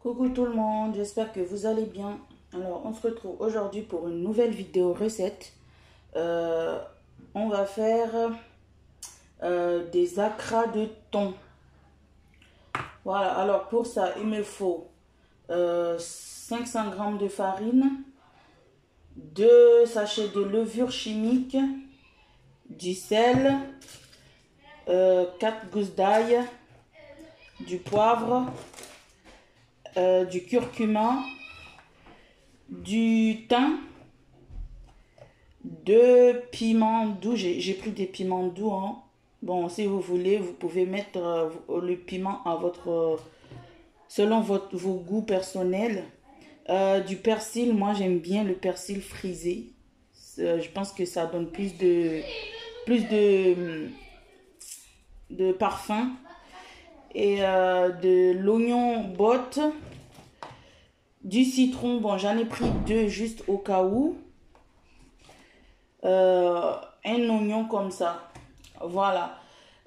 Coucou tout le monde, j'espère que vous allez bien. Alors, on se retrouve aujourd'hui pour une nouvelle vidéo recette. On va faire des acras de thon. Voilà, alors pour ça, il me faut 500 g de farine, 2 sachets de levure chimique, du sel, 4 gousses d'ail, du poivre, du curcuma, du thym, 2 piments doux. J'ai pris des piments doux, hein. Bon, si vous voulez, vous pouvez mettre le piment à selon vos goûts personnels. Du persil, moi j'aime bien le persil frisé. Je pense que ça donne plus de parfum. Et de l'oignon botte, du citron. Bon, j'en ai pris 2 juste au cas où. Un oignon comme ça, voilà.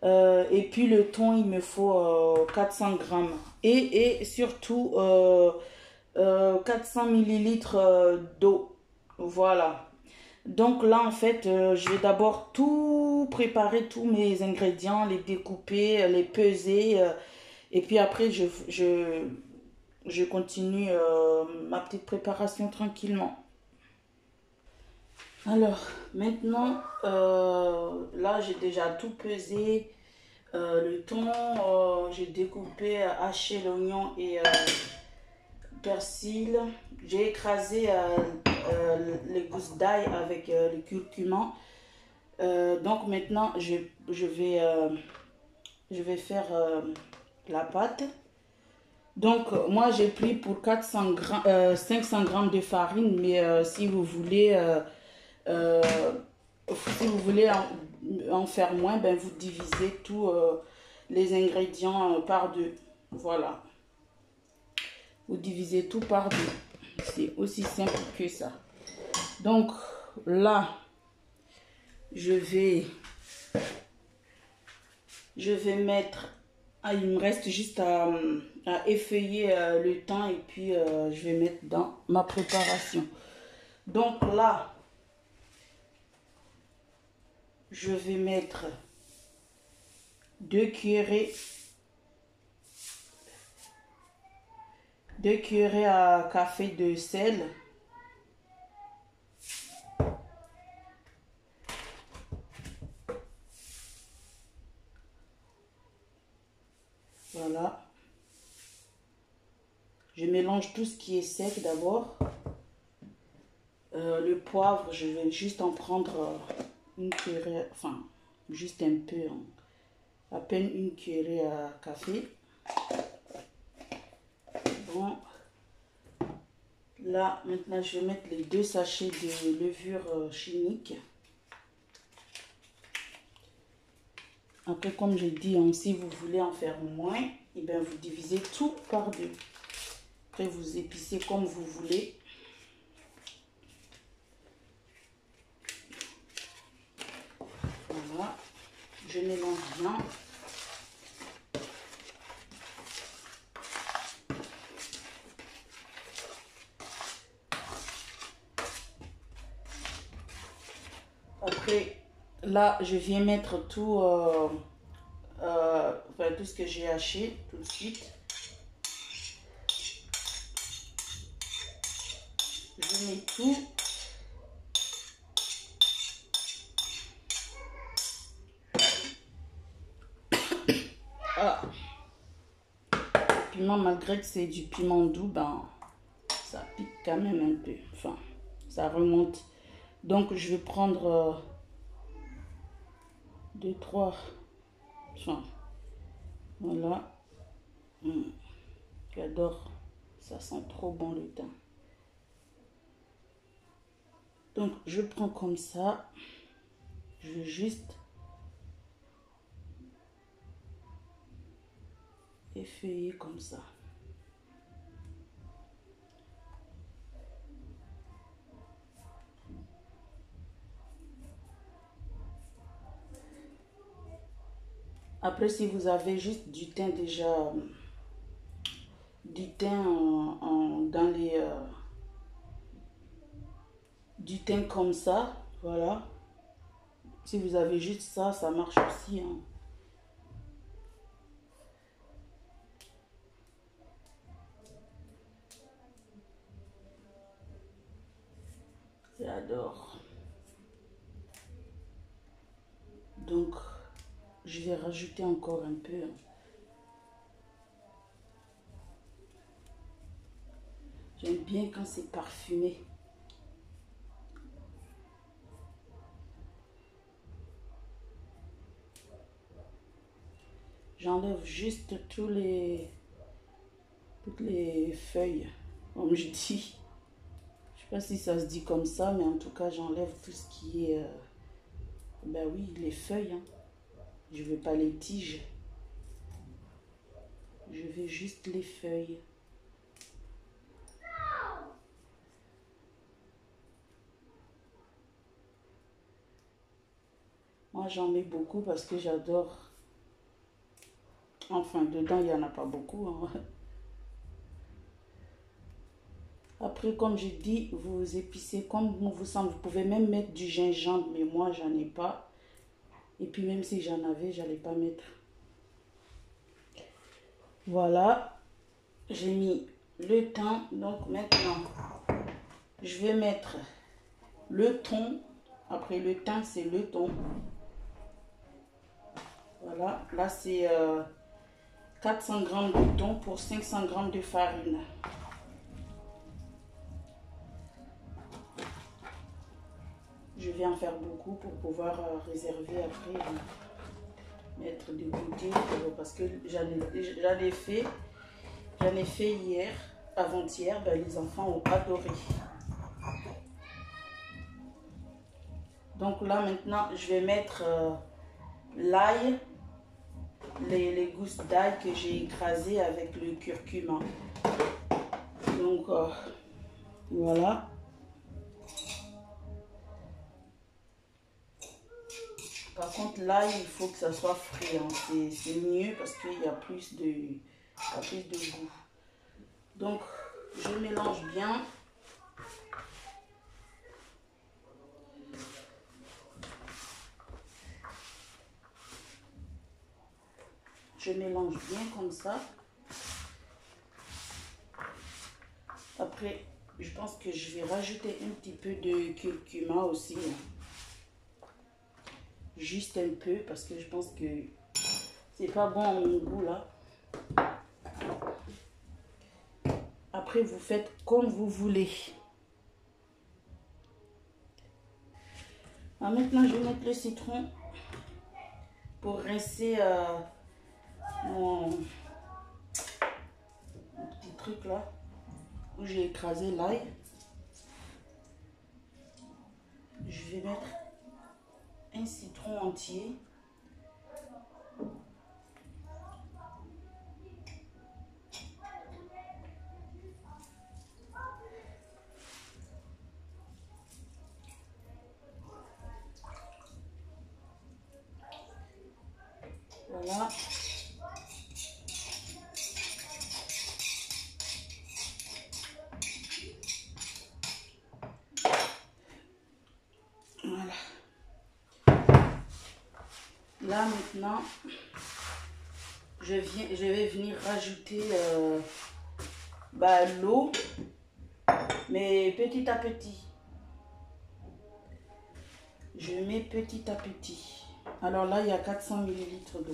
Et puis le thon, il me faut 400 grammes et surtout 400 millilitres d'eau, voilà. Donc là en fait je vais d'abord tout préparer, tous mes ingrédients, les découper, les peser, et puis après je continue ma petite préparation tranquillement. Alors, maintenant, là, j'ai déjà tout pesé. Le thon, j'ai découpé, haché l'oignon et le persil. J'ai écrasé les gousses d'ail avec le curcuma. Donc maintenant, je vais faire la pâte. Donc, moi, j'ai pris pour 500 grammes de farine, mais si vous voulez... si vous voulez en faire moins, ben vous divisez tous les ingrédients par 2. Voilà. Vous divisez tout par 2. C'est aussi simple que ça. Donc là, je vais mettre... Ah, il me reste juste à effeuiller le thym et puis je vais mettre dans ma préparation. Donc là... je vais mettre 2 cuillerées à café de sel. Voilà. Je mélange tout ce qui est sec d'abord. Le poivre, je vais juste en prendre une cuillerée, enfin juste un peu, hein, à peine une cuillerée à café. Bon, là maintenant je vais mettre les 2 sachets de levure chimique. Après, comme j'ai dit, hein, si vous voulez en faire moins, et bien vous divisez tout par 2. Après vous épicez comme vous voulez. Voilà, je mélange bien. Après, là, je viens mettre tout, tout ce que j'ai haché tout de suite. Je mets tout. Ah. Le piment, malgré que c'est du piment doux, ben, ça pique quand même un peu. Enfin, ça remonte. Donc, je vais prendre 2, 3. Enfin, voilà. J'adore. Ça sent trop bon le thym. Donc, je prends comme ça. Je vais juste effeuiller comme ça. Après, si vous avez juste du thym du thym dans les... du thym comme ça, voilà. Si vous avez juste ça, ça marche aussi, hein. J'adore. Donc, je vais rajouter encore un peu, hein. J'aime bien quand c'est parfumé. J'enlève juste toutes les feuilles, comme je dis. Je sais pas si ça se dit comme ça, mais en tout cas, j'enlève tout ce qui est... ben oui, les feuilles, hein. Je veux pas les tiges. Je veux juste les feuilles. Moi, j'en mets beaucoup parce que j'adore. Enfin, dedans, il n'y en a pas beaucoup, hein. Après, comme je dis, vous épicez comme bon vous semble. Vous pouvez même mettre du gingembre, mais moi, j'en ai pas. Et puis, même si j'en avais, j'allais pas mettre. Voilà. J'ai mis le thym. Donc, maintenant, je vais mettre le thon. Après, le thym, c'est le thon. Voilà. Là, c'est 400 g de thon pour 500 g de farine. Je vais en faire beaucoup pour pouvoir réserver après, mettre de côté, parce que j'en ai fait hier, avant-hier, ben, les enfants ont adoré. Donc là maintenant, je vais mettre l'ail, les gousses d'ail que j'ai écrasées avec le curcuma. Donc voilà. Par contre, l'ail, il faut que ça soit frais, hein. C'est mieux parce qu'il y a plus de goût. Donc, je mélange bien. Je mélange bien comme ça. Après, je pense que je vais rajouter un petit peu de curcuma aussi, hein. Juste un peu parce que je pense que c'est pas bon à mon goût là. Après, vous faites comme vous voulez. Alors maintenant, je vais mettre le citron pour rincer mon petit truc là où j'ai écrasé l'ail. Je vais mettre un citron entier. Voilà. Voilà. Là maintenant, je vais venir rajouter l'eau, mais petit à petit. Je mets petit à petit. Alors là, il y a 400 ml d'eau.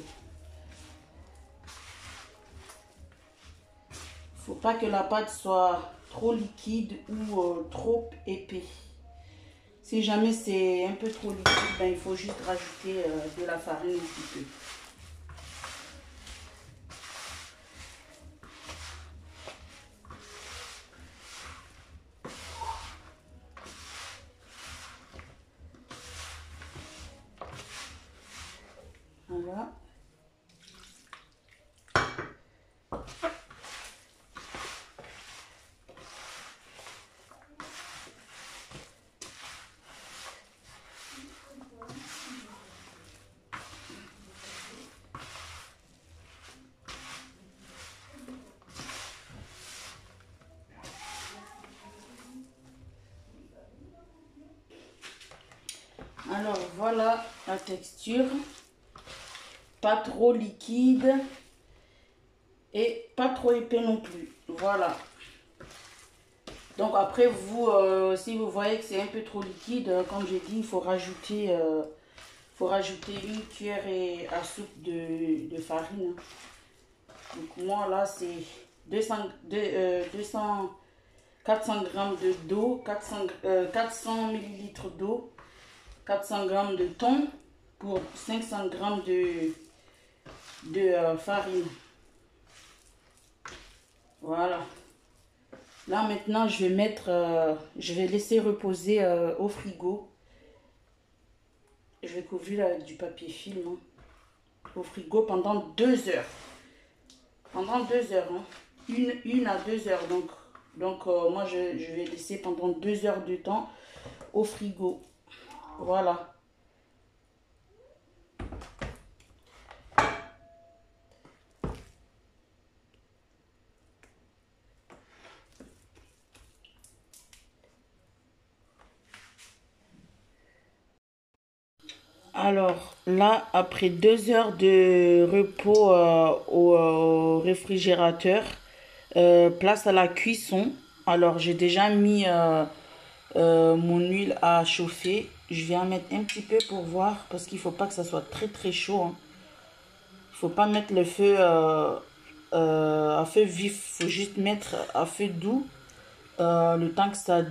Il ne faut pas que la pâte soit trop liquide ou trop épais. Si jamais c'est un peu trop liquide, ben, il faut juste rajouter de la farine un petit peu. Voilà. voilà la texture. Pas trop liquide et pas trop épais non plus. Voilà. Donc après, vous, si vous voyez que c'est un peu trop liquide, comme j'ai dit, il faut rajouter une cuillère à soupe de farine. Donc moi là, c'est 400 grammes d'eau, 400 millilitres d'eau, 400 grammes de thon pour 500 grammes de farine. Voilà. Là maintenant je vais laisser reposer au frigo. Je vais couvrir avec du papier film hein, au frigo pendant 2 heures. Pendant 2 heures, hein. Une à 2 heures. Donc moi je vais laisser pendant 2 heures de temps au frigo. Voilà. Alors là, après 2 heures de repos au réfrigérateur, place à la cuisson. Alors j'ai déjà mis mon huile à chauffer. Je vais en mettre un petit peu pour voir parce qu'il ne faut pas que ça soit très très chaud. Hein. Il ne faut pas mettre le feu à feu vif. Il faut juste mettre à feu doux. Le temps que ça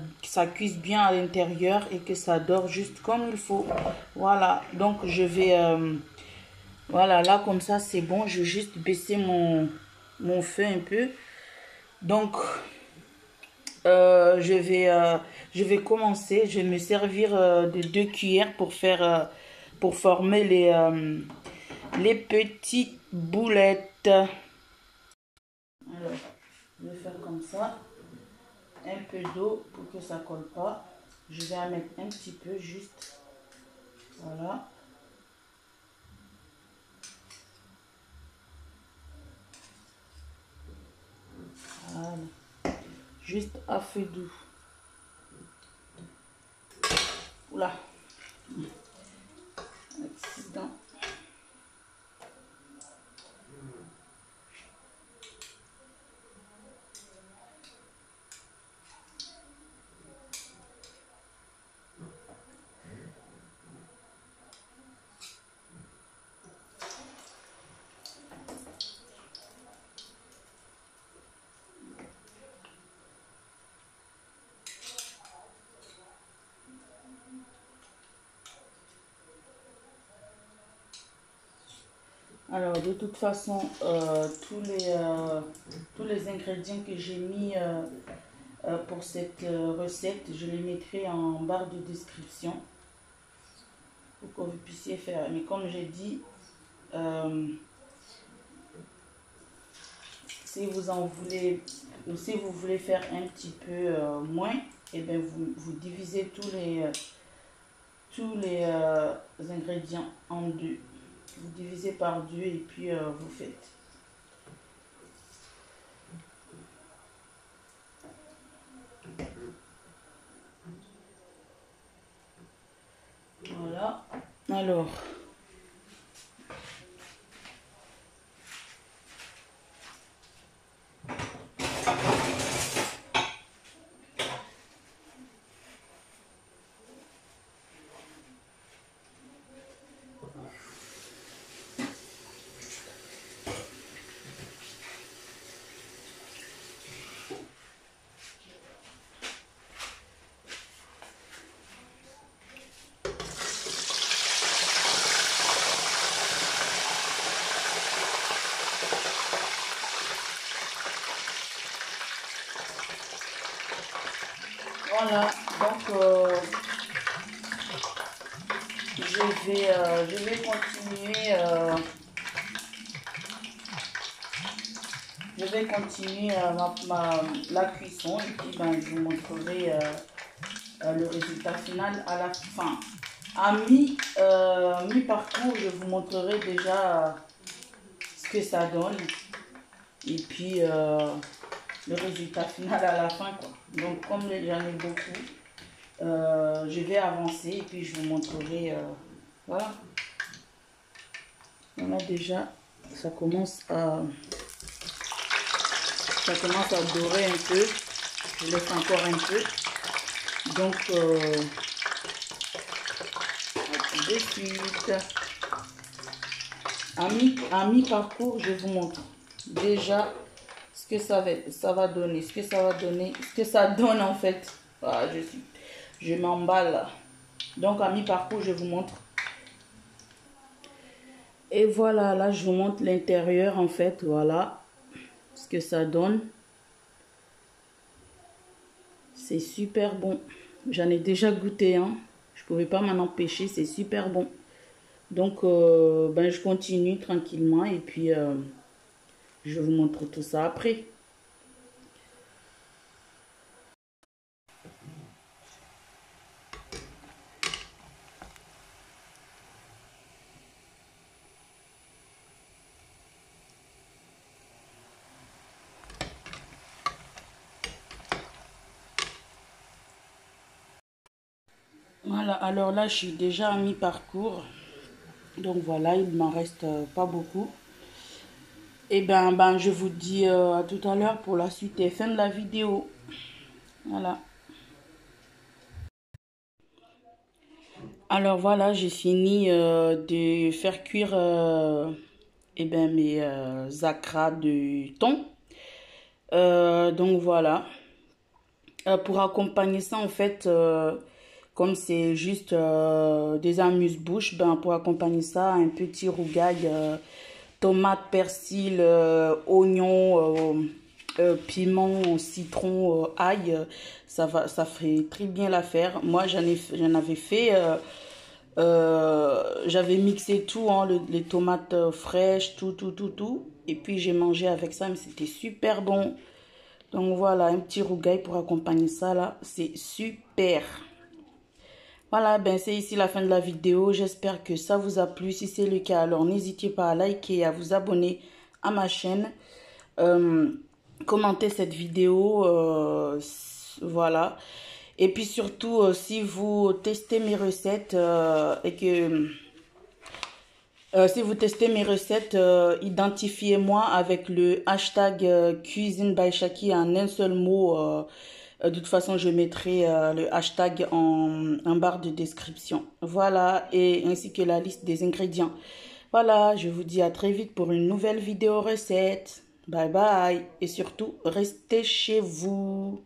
cuise bien à l'intérieur et que ça dort juste comme il faut. Voilà, donc je vais voilà, là comme ça c'est bon. Je vais juste baisser mon feu un peu. Donc je vais commencer. Je vais me servir de 2 cuillères pour former les petites boulettes. Alors je vais faire comme ça. Un peu d'eau pour que ça colle pas. Je vais en mettre un petit peu juste. Voilà. Voilà. Juste à feu doux. Oula. Accident. Alors de toute façon, tous les ingrédients que j'ai mis pour cette recette, je les mettrai en barre de description pour que vous puissiez faire. Mais comme j'ai dit, si vous voulez faire un petit peu moins, et bien vous divisez tous les ingrédients en deux. Vous divisez par 2 et puis vous faites. Voilà. Alors. Voilà, donc je vais continuer la cuisson et puis ben, je vous montrerai le résultat final à la fin. À mi-parcours, je vous montrerai déjà ce que ça donne et puis le résultat final à la fin, quoi. Donc comme j'en ai beaucoup, je vais avancer et puis je vous montrerai Voilà. On a déjà, ça commence à dorer un peu. Je laisse encore un peu. Donc, de suite. À mi-parcours, je vous montre déjà ce que ça va donner, ce que ça donne en fait. Ah, je m'emballe. Donc, à mi-parcours, je vous montre. Et voilà, là, je vous montre l'intérieur en fait. Voilà ce que ça donne. C'est super bon. J'en ai déjà goûté, hein. Je ne pouvais pas m'en empêcher. C'est super bon. Donc, ben, je continue tranquillement. Et puis, je vous montre tout ça après. Voilà, alors là, je suis déjà à mi-parcours. Donc, voilà, il m'en reste pas beaucoup. Et ben, je vous dis à tout à l'heure pour la suite et fin de la vidéo. Voilà. Alors voilà, j'ai fini de faire cuire mes acras de thon. Donc voilà. Pour accompagner ça, en fait, comme c'est juste des amuse-bouches, ben, pour accompagner ça, un petit rougail, tomate, persil, oignon, piment, citron, ail, ça ferait très bien l'affaire. Moi, j'en avais fait, j'avais mixé tout, hein, les tomates fraîches, tout. Et puis, j'ai mangé avec ça, mais c'était super bon. Donc voilà, un petit rougail pour accompagner ça là, c'est super. Voilà, ben c'est ici la fin de la vidéo. J'espère que ça vous a plu. Si c'est le cas, alors n'hésitez pas à liker et à vous abonner à ma chaîne. Commentez cette vidéo, voilà. Et puis surtout, si vous testez mes recettes et que... si vous testez mes recettes, identifiez-moi avec le hashtag Cuisine by Shaki en un seul mot. De toute façon, je mettrai le hashtag en barre de description. Voilà, et ainsi que la liste des ingrédients. Voilà, je vous dis à très vite pour une nouvelle vidéo recette. Bye bye. Et surtout, restez chez vous.